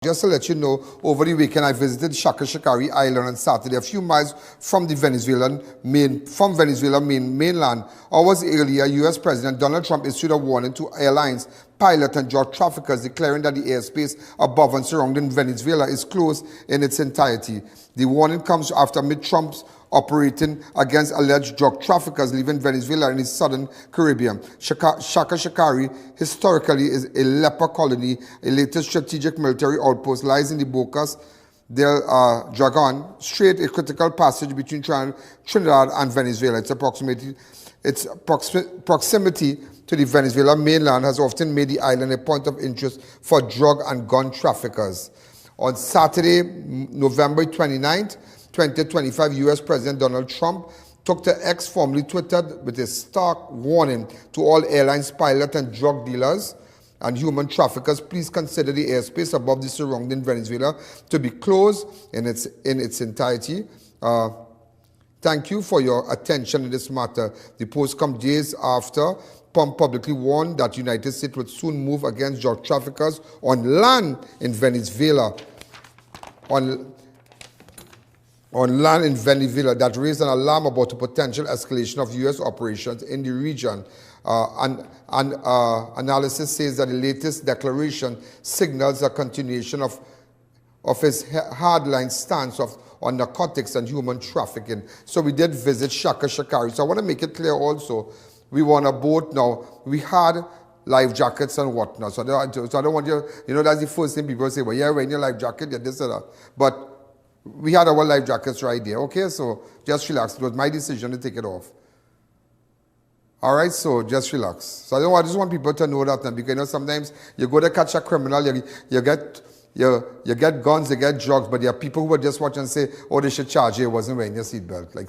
Just to let you know, over the weekend I visited Chacachacare Island on Saturday, a few miles from the Venezuelan mainland. Hours earlier, U.S. President Donald Trump issued a warning to airlines, pilots and drug traffickers, declaring that the airspace above and surrounding Venezuela is closed in its entirety. The warning comes after Trump's operating against alleged drug traffickers leaving Venezuela in the southern Caribbean. Chacachacare historically is a leper colony. A latest strategic military outpost lies in the Bocas del Dragón strait, a critical passage between Trinidad and Venezuela. Its proximity to the Venezuelan mainland has often made the island a point of interest for drug and gun traffickers. On Saturday, November 29th, 2025, U.S. President Donald Trump took to X, formerly Twittered, with a stark warning to all airlines, pilots and drug dealers and human traffickers. Please consider the airspace above the surrounding Venezuela to be closed in its entirety. Thank you for your attention in this matter. The post comes days after Trump publicly warned that the United States would soon move against drug traffickers on land in Venezuela. On land in Venezuela, that raised an alarm about the potential escalation of U.S. operations in the region. Analysis says that the latest declaration signals a continuation of his hardline stance on narcotics and human trafficking. So we did visit Chacachacare. So I want to make it clear also, we were on a boat now. We had life jackets and whatnot. So I don't want you, that's the first thing people say, well, yeah, wearing your life jacket, yeah, this and that. But we had our life jackets right there, okay? So just relax. It was my decision to take it off. All right, so just relax. So I just want people to know that, because sometimes you go to catch a criminal, you get guns, you get drugs, but there are people who are just watching and say, oh, they should charge you, wasn't wearing your seatbelt. Like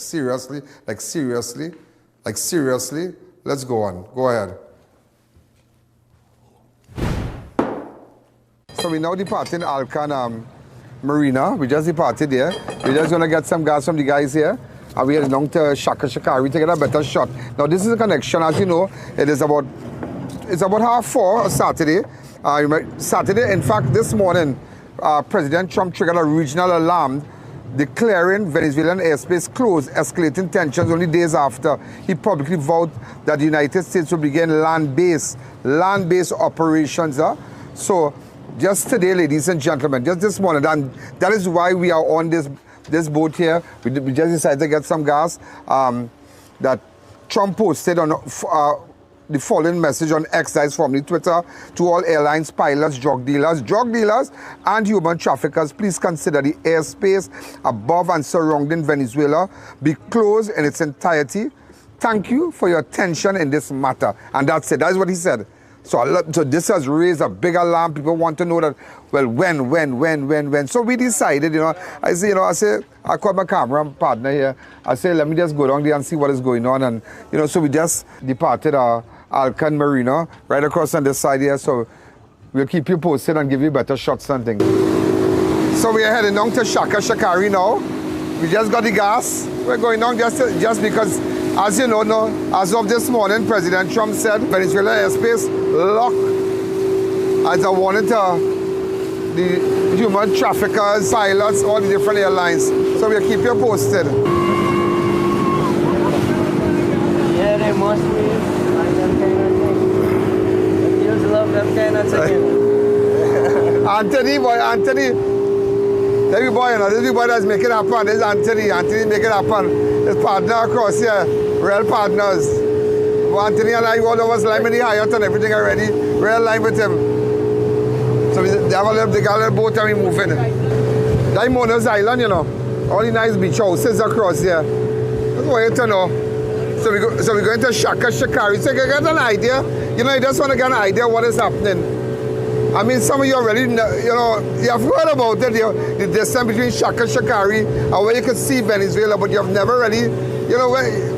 seriously. Let's go on. Go ahead. So we now departing Alleyne Marina. We just departed there. We're just going to get some gas from the guys here. And we're heading down to Chacachacare to get a better shot. Now this is a connection, as you know, it's about 4:30 Saturday. Saturday, in fact, this morning, President Trump triggered a regional alarm declaring Venezuelan airspace closed, escalating tensions only days after he publicly vowed that the United States will begin land-based operations. So just today, ladies and gentlemen, just this morning, and that is why we are on this boat here. We just decided to get some gas. That Trump posted on the following message on X, that is formerly Twitter, to all airlines, pilots, drug dealers, and human traffickers. Please consider the airspace above and surrounding Venezuela be closed in its entirety. Thank you for your attention in this matter. And that's it. That is what he said. So this has raised a big alarm. People want to know that, well, when. So we decided, I called my camera partner here. I said, let me just go down there and see what is going on. And, so we just departed Alleyne Marina right across on this side here. So we'll keep you posted and give you better shots and things. So we are heading down to Chacachacare now. We just got the gas. We're going down just because, as you know, as of this morning, President Trump said Venezuela airspace locked as a warning to the human traffickers, pilots, all the different airlines. So we'll keep you posted. Yeah, they must be like them kind of thing. They just love them kind of thing. Anthony, this boy that's making it happen. This is Anthony make it happen. His partner across here, real partners. Well, Anthony and I, all of us lying in the Hyatt and everything already. Real line with him. So they got a little boat and we moving. That's Mona's Island, all the nice beach houses across here. That's what you to know. So we're going to Chacachacare. So you get an idea. You just want to get an idea what is happening. I mean, some of you already, you have heard about it, the distance between Chacachacare and where you can see Venezuela, but you've never really,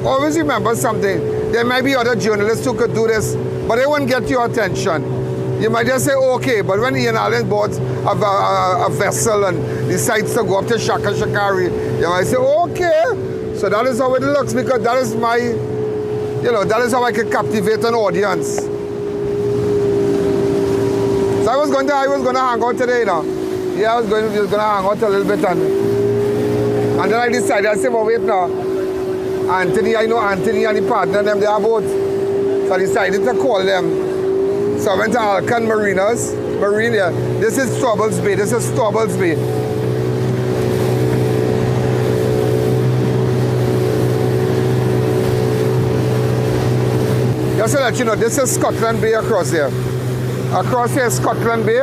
always remember something. There might be other journalists who could do this, but they won't get your attention. You might just say, okay, but when I.A.N bought a vessel and decides to go up to Chacachacare, you might say, okay. So that is how it looks, because that is my, that is how I can captivate an audience. So I was going to hang out today, Yeah, I was going to hang out a little bit and then I decided, I said, well, wait now. Anthony, I know Anthony and the partner, them, they are both. So I decided to call them. So I went to I.A.N Marine, yeah. This is Stobbles Bay, Just to let you know, this is Scotland Bay across here. Across here is Scotland Bay,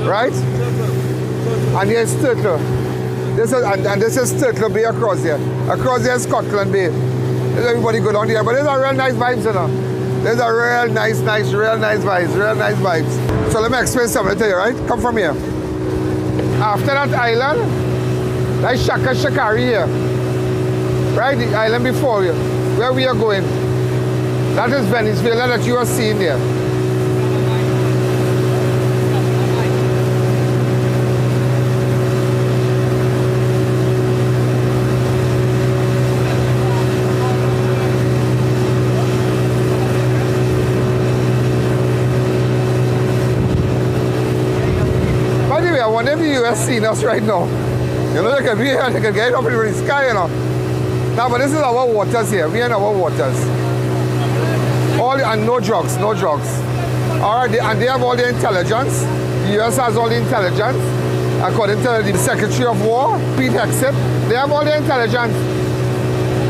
right? And here's Turtle. This is Turtle Bay across here. Across here is Scotland Bay. There's everybody go down here, but there's a real nice vibes, you know. There's a real nice vibes. So let me explain something to you, right? Come from here. After that island, that's Chacachacare here. Right? The island before you, where we are going. That is Venezuela that you are seeing there. By the way, I wonder if the US seeing us right now. You know, they can be here, they can get up in the sky, you know. Now, but this is our waters here. We are in our waters. And no drugs. All right, and they have all the intelligence. The US has all the intelligence. According to the Secretary of War, Pete Hexet, they have all the intelligence.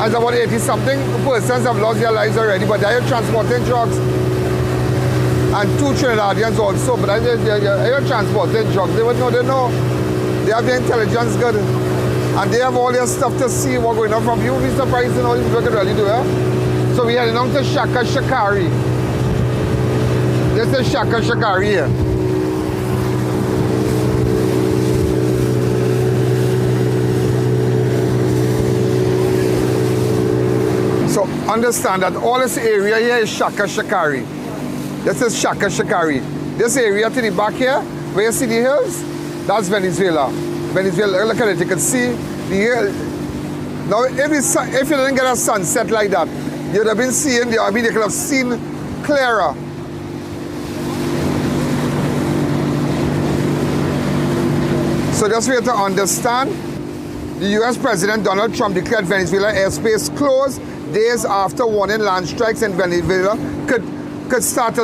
As about 80-something persons have lost their lives already, but they are transporting drugs. And 2 Trinidadians also, but they are transporting drugs. They would know, they know. They have the intelligence good. And they have all their stuff to see what's going on from you. You'll be surprised in all these people can really do, eh? So we are heading on to Chacachacare. This is Chacachacare here. So understand that all this area here is Chacachacare. This is Chacachacare. This area to the back here, where you see the hills, that's Venezuela. Venezuela, look at it, you can see the hill. Now, if you didn't get a sunset like that, you would have been seeing, you could have seen clearer. So just for you to understand, the US President Donald Trump declared Venezuela airspace closed days after warning land strikes in Venezuela could start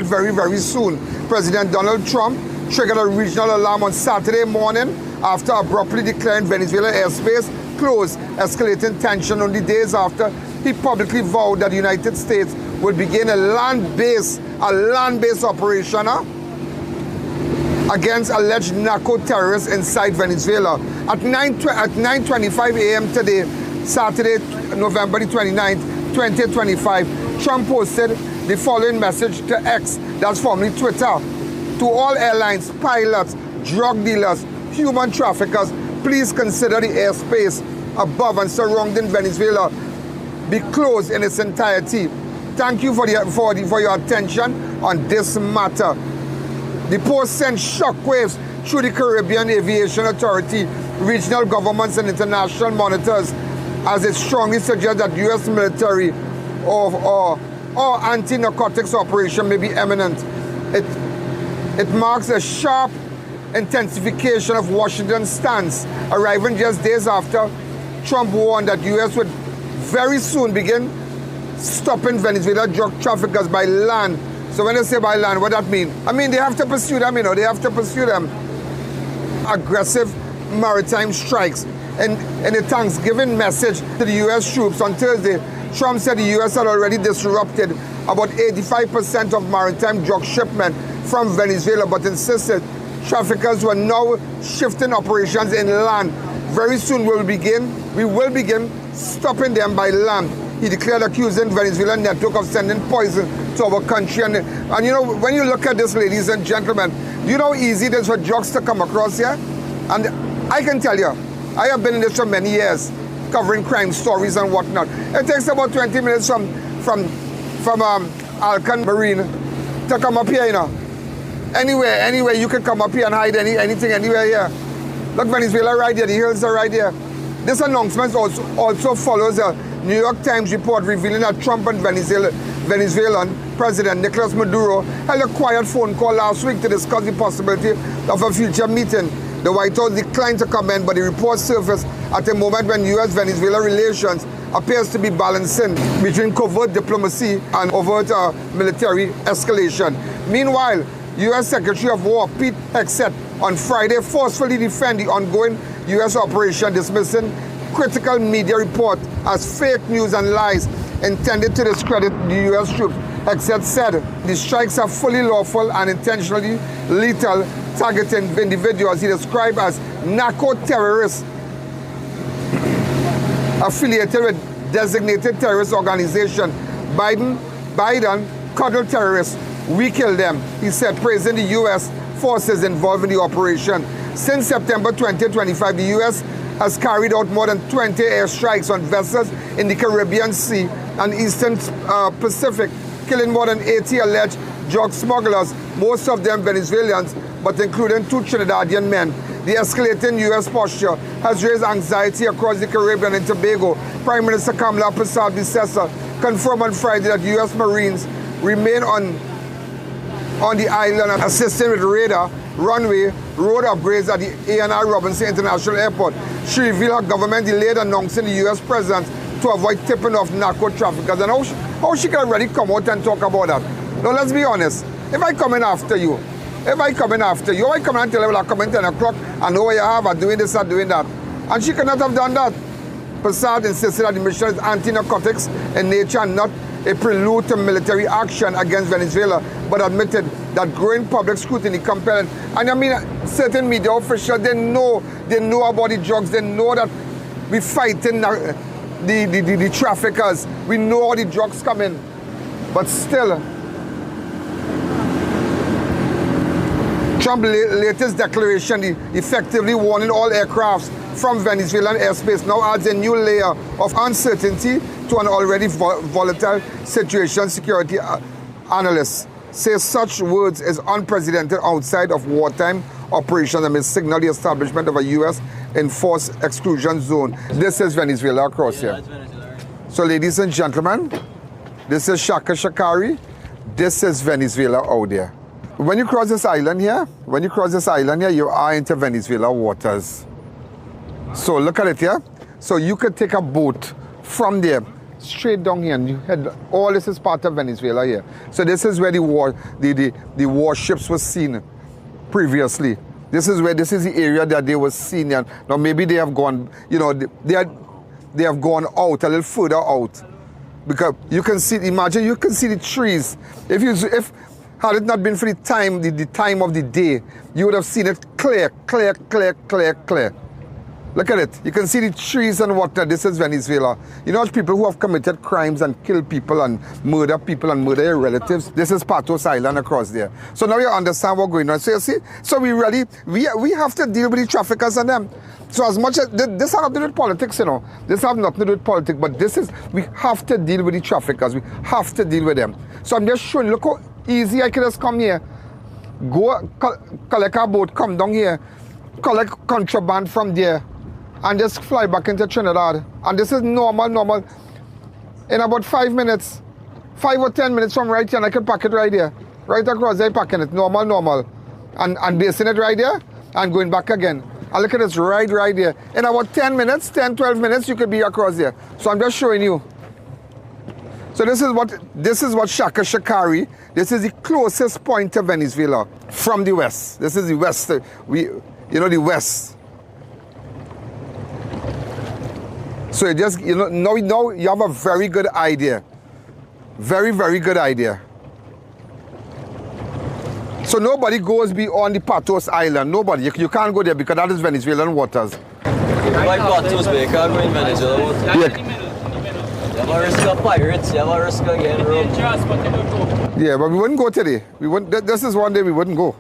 very, very soon. President Donald Trump triggered a regional alarm on Saturday morning after abruptly declaring Venezuela airspace closed, escalating tension only days after he publicly vowed that the United States would begin a land-based operation against alleged narco-terrorists inside Venezuela. At 9:25 a.m. today, Saturday, November the 29th, 2025, Trump posted the following message to X, that's formerly Twitter. To all airlines, pilots, drug dealers, human traffickers, please consider the airspace above and surrounding Venezuela be closed in its entirety. Thank you for your attention on this matter. The post sent shockwaves through the Caribbean Aviation Authority, regional governments and international monitors, as it strongly suggests that U.S. military or anti-narcotics operation may be imminent. It marks a sharp intensification of Washington's stance, arriving just days after Trump warned that U.S. would very soon begin stopping Venezuela drug traffickers by land. So when I say by land, what that mean? I mean, they have to pursue them, you know, they have to pursue them. Aggressive maritime strikes. And in a Thanksgiving message to the U.S. troops on Thursday, Trump said the U.S. had already disrupted about 85% of maritime drug shipment from Venezuela, but insisted traffickers were now shifting operations inland. Very soon we will begin stopping them by land. He declared, accusing Venezuelan network of sending poison to our country. And you know, when you look at this, ladies and gentlemen, you know how easy it is for drugs to come across here? And I can tell you, I have been in this for many years, covering crime stories and whatnot. It takes about 20 minutes from I.A.N Marine to come up here, you know. Anywhere you can come up here and hide anything anywhere here. Look, Venezuela right here, the hills are right here. This announcement also follows a New York Times report revealing that Trump and Venezuelan President Nicolas Maduro held a quiet phone call last week to discuss the possibility of a future meeting. The White House declined to comment, but the report surfaced at a moment when U.S.-Venezuela relations appears to be balancing between covert diplomacy and overt military escalation. Meanwhile, U.S. Secretary of War Pete Hegseth on Friday forcefully defended the ongoing U.S. operation, dismissing critical media report as fake news and lies intended to discredit the U.S. troops. Hegseth said the strikes are fully lawful and intentionally lethal, targeting individuals he described as narco-terrorists affiliated with designated terrorist organization. Biden cuddled terrorists. We killed them, he said, praising the U.S. forces involved in the operation. Since September 2025, the U.S. has carried out more than 20 airstrikes on vessels in the Caribbean Sea and Eastern Pacific, killing more than 80 alleged drug smugglers, most of them Venezuelans, but including 2 Trinidadian men. The escalating U.S. posture has raised anxiety across the Caribbean and Tobago. Prime Minister Kamala Persad-Bissessar confirmed on Friday that U.S. Marines remain on the island, assisting with radar, runway, road upgrades at the A.N. Robinson International Airport. She revealed her government delayed announcing the U.S. presence to avoid tipping off narco traffickers. And how she can already come out and talk about that? Now, let's be honest. If I come in after you, I come in and tell you, I come in 10 o'clock, I know what you have, I'm doing this, I'm doing that. And she cannot have done that. Persad insisted that the mission is anti-narcotics in nature and not a prelude to military action against Venezuela, but admitted that growing public scrutiny compelling. And I mean, certain media officials, they know about the drugs, they know that we're fighting the traffickers, we know how the drugs come in. But still, Trump's latest declaration, effectively warning all aircrafts from Venezuelan airspace, now adds a new layer of uncertainty to an already volatile situation. Security analysts say such words is unprecedented outside of wartime operations and may signal the establishment of a U.S. enforced exclusion zone. This is Venezuela across here. So ladies and gentlemen, this is Chacachacare. This is Venezuela out there. When you cross this island here, you are into Venezuela waters. So look at it here. So you could take a boat from there straight down here and you head, all this is part of Venezuela here. So this is where the warships were seen previously. This is the area that they were seen. And now maybe they have gone, you know, they have gone out, a little further out. Because you can see, imagine you can see the trees. If had it not been for the time of the day, you would have seen it clear. Look at it. You can see the trees and whatnot. This is Venezuela. You know, people who have committed crimes and killed people and murder their relatives. This is Patos Island across there. So now you understand what's going on. So you see, so we have to deal with the traffickers and them. So as much as this has nothing to do with politics, you know. This has nothing to do with politics, but we have to deal with the traffickers. We have to deal with them. So I'm just showing, look how easy I can just come here. Go collect a boat, come down here, collect contraband from there, and just fly back into Trinidad. And this is normal. In about 5 minutes, 5 or 10 minutes from right here, and I can pack it right here. Right across there, packing it, normal. And basing it right there, and going back again. And look at this, right here. In about 10 minutes, 10, 12 minutes, you could be across there. So I'm just showing you. So this is what Chacachacare, this is the closest point to Venezuela from the west. This is the west, the west. So you just, now you have a very good idea. Very good idea. So nobody goes beyond the Patos Island. Nobody. You can't go there because that is Venezuelan waters. Why Patos, but you can't go in Venezuela waters? Yeah. You have a risk of pirates, you have a risk of getting robbed. Yeah, but we wouldn't go today. This is one day we wouldn't go.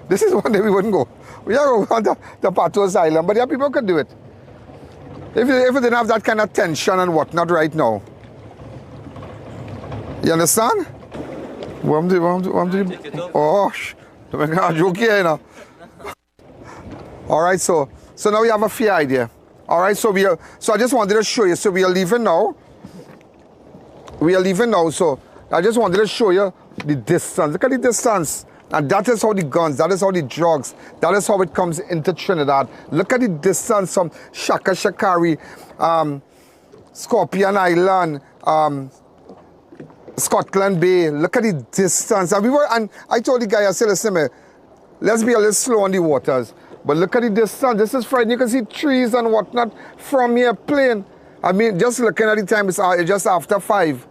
This is one day we wouldn't go. We are on the Patos Island, but yeah, people could do it. If we didn't have that kind of tension and whatnot right now. You understand? Oh, don't make a joke here, you know. All right, so now we have a fair idea. All right, so I just wanted to show you. So we are leaving now. So I just wanted to show you the distance. Look at the distance. And that is how the guns, that is how the drugs, that is how it comes into Trinidad. Look at the distance from Chacachacare, Scorpion Island, Scotland Bay. Look at the distance. And I told the guy, I said, listen, man, let's be a little slow on the waters. But look at the distance. This is frightening. You can see trees and whatnot from here, plain. I mean, just looking at the time, it's just after 5.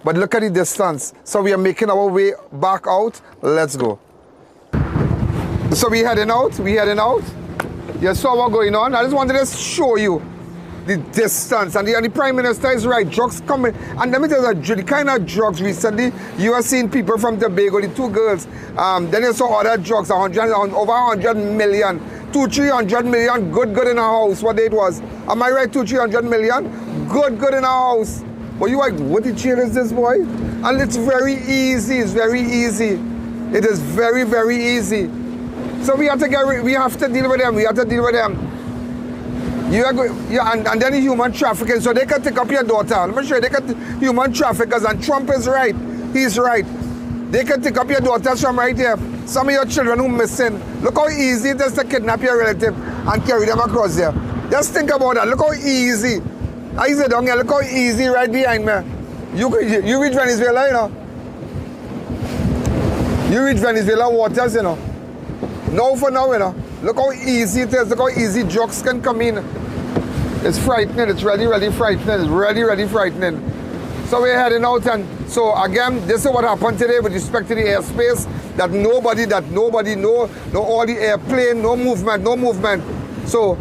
But look at the distance. So we are making our way back out. Let's go. So we heading out. You saw what going on. I just wanted to show you the distance. And the Prime Minister is right. Drugs coming. And let me tell you, the kind of drugs recently, you are seeing people from Tobago, the 2 girls. Then you saw other drugs, over 100 million. 200-300 million good in a house. What it was. Am I right? 200-300 million? Good in a house. But you like, what the jail is this, boy? And it's very easy. It's very easy. It is very, very easy. So we have to deal with them. We have to deal with them. And then the human trafficking. So they can take up your daughter. Let me show you. They can human traffickers. And Trump is right. He's right. They can take up your daughters from right here. Some of your children who are missing. Look how easy it is to kidnap your relative and carry them across here. Just think about that. Look how easy. I said down here, look how easy right behind me. You reach Venezuela, you know. You reach Venezuela waters, you know. Now for now, you know. Look how easy it is. Look how easy drugs can come in. It's frightening. It's really, really frightening. It's really, really frightening. So we're heading out, and so again, this is what happened today with respect to the airspace. That nobody know all the airplane, no movement. So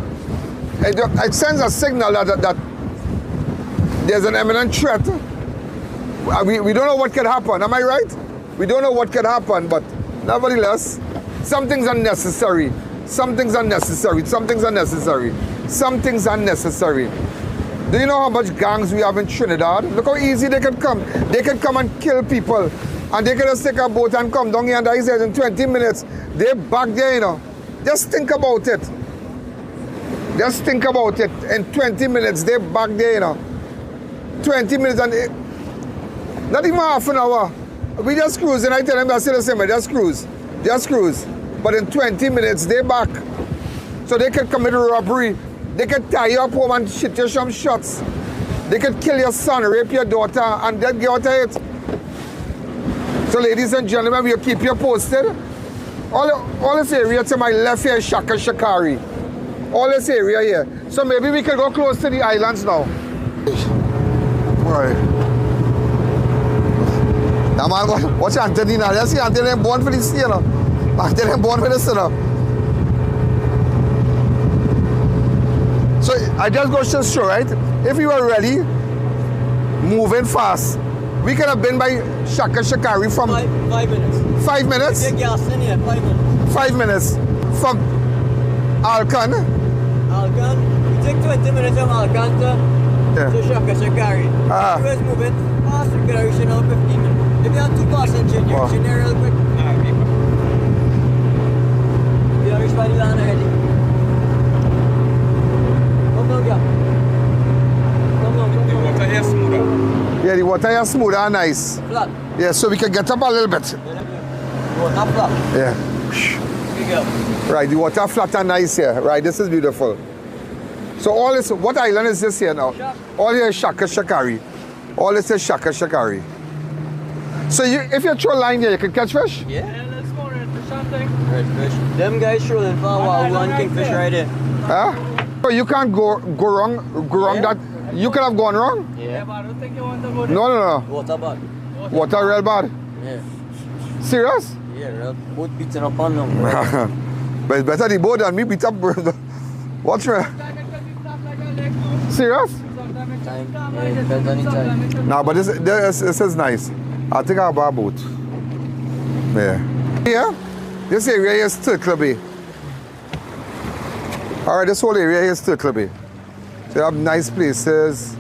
it sends a signal that there's an imminent threat. We don't know what could happen, am I right? We don't know what could happen, but nevertheless, something's unnecessary. Something's unnecessary. Do you know how much gangs we have in Trinidad? Look how easy they can come. They can come and kill people. And they can just take a boat and come down here and I said in 20 minutes, they're back there, you know. Just think about it. In 20 minutes, they're back there, you know. 20 minutes and not even half an hour. We just cruise and I tell them, I say the same, just cruise. But in 20 minutes, they're back. So they can commit robbery. They can tie you up home and shoot you some shots. They can kill your son, rape your daughter, and then get out of it. So ladies and gentlemen, we'll keep you posted. All this area to my left here is Chacachacare. All this area here. So maybe we can go close to the islands now. Right. Now man, watch Anthony now. You see Anthony born for this, you know. Anthony born for this, you know. So I just go to the show, right? If we were ready, moving fast, we could have been by Chacachacare from 5 minutes. 5 minutes? Take gas in here, 5 minutes. 5 minutes from Alleyne, we take 20 minutes from Alleyne to Chacachacare. You guys moving fast, we can reach in 15 minutes. If you have 2 passengers, you're reaching there real quick. We are reached by the land already. Come down here. The water here smoother. Yeah, the water here smoother and nice. Flat. Yeah, so we can get up a little bit. Water flat. Yeah. Big up. Right, the water flat and nice here. Right, this is beautiful. So all this, what island is this here now? All here is Chacachacare. All this is Chacachacare. So if you throw a line here, you can catch fish? Yeah, let's go red fish something. Red fish. Them guys trolling for a while, one kingfish right there. Huh? So you can't go wrong that. You could have gone wrong? Yeah, but I don't think you want to go there. No. Water bad. Water real bad? Yeah. Serious? Yeah, real boat beating up on them. But it's better the boat than me beat up. Watch me. Serious? No, but this is nice. I think I'll buy a boat. Yeah. Here, this area is Turtle Bay. Alright, this whole area is Turtle Bay. So you have nice places.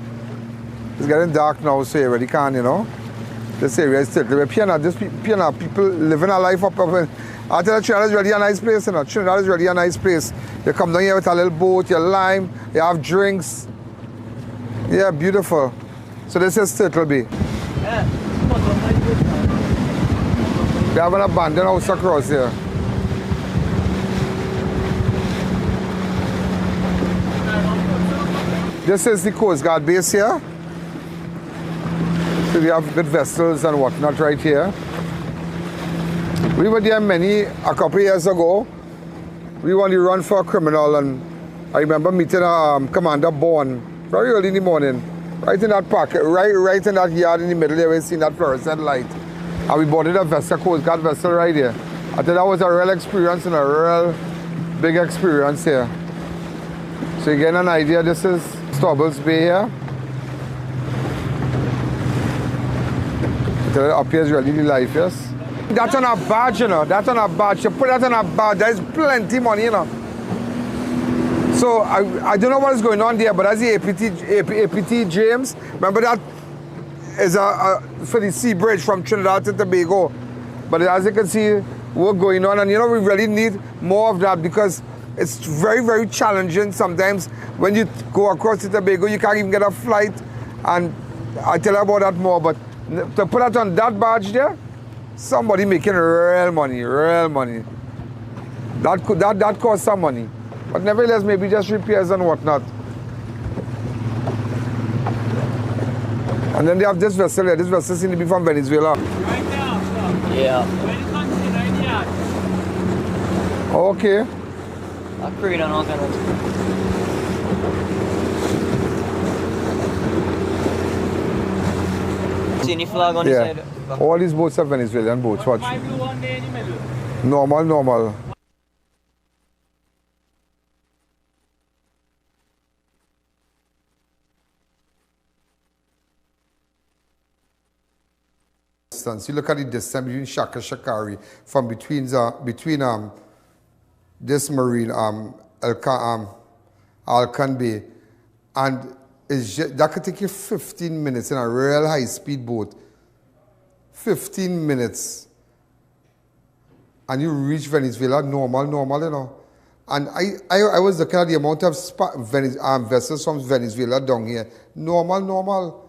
It's getting dark now, so you already can, you know. This area is Turtle Bay. People living a life up. I tell you, Trinidad is really a nice place, you know. Trinidad is really a nice place. You come down here with a little boat, you lime, you have drinks. Yeah, beautiful. So this is Turtle Bay. Yeah. They have an abandoned house across here. This is the Coast Guard base here. So we have good vessels and whatnot right here. We were there a couple years ago. We wanted to run for a criminal, and I remember meeting Commander Bourne very early in the morning, right in that park, right in that yard in the middle there, we seen that fluorescent light. And we boarded a vessel, Coast Guard vessel right here. I think that was a real experience and a real big experience here. So you get an idea, this is Stobbles Bay here. Up here is really the life, yes? That's on a badge, you know. That's on a badge. You put that on a badge, there's plenty money, you know. So I don't know what is going on there, but that's the APT James. Remember that is for the sea bridge from Trinidad to Tobago. But as you can see, work going on, and you know, we really need more of that because it's very, very challenging sometimes. When you go across to Tobago, you can't even get a flight, and I'll tell you about that more, but to put that on that badge there, somebody making real money, real money. That costs some money. But nevertheless, maybe just repairs and whatnot. And then they have this vessel here. This vessel seems to be from Venezuela. Right there, yeah. Okay. I create an alternative. See any flag on the side? All these boats are Venezuelan boats. Watch. Normal. You look at the distance between Chacachacare from between this marine, Alleyne Bay, and that could take you 15 minutes in a real high-speed boat. 15 minutes. And you reach Venezuela, normal, you know. And I was looking at the amount of vessels from Venezuela down here. Normal.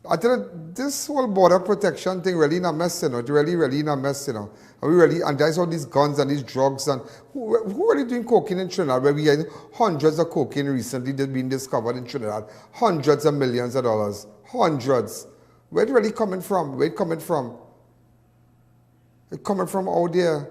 I tell you, this whole border protection thing really in a mess, you know. It's really in a mess, you know. And there's all these guns and these drugs, and who are really doing cocaine in Trinidad? Where we had hundreds of cocaine recently being discovered in Trinidad. Hundreds of millions of dollars. Hundreds. Where it really coming from? Where it coming from? It's coming from out there.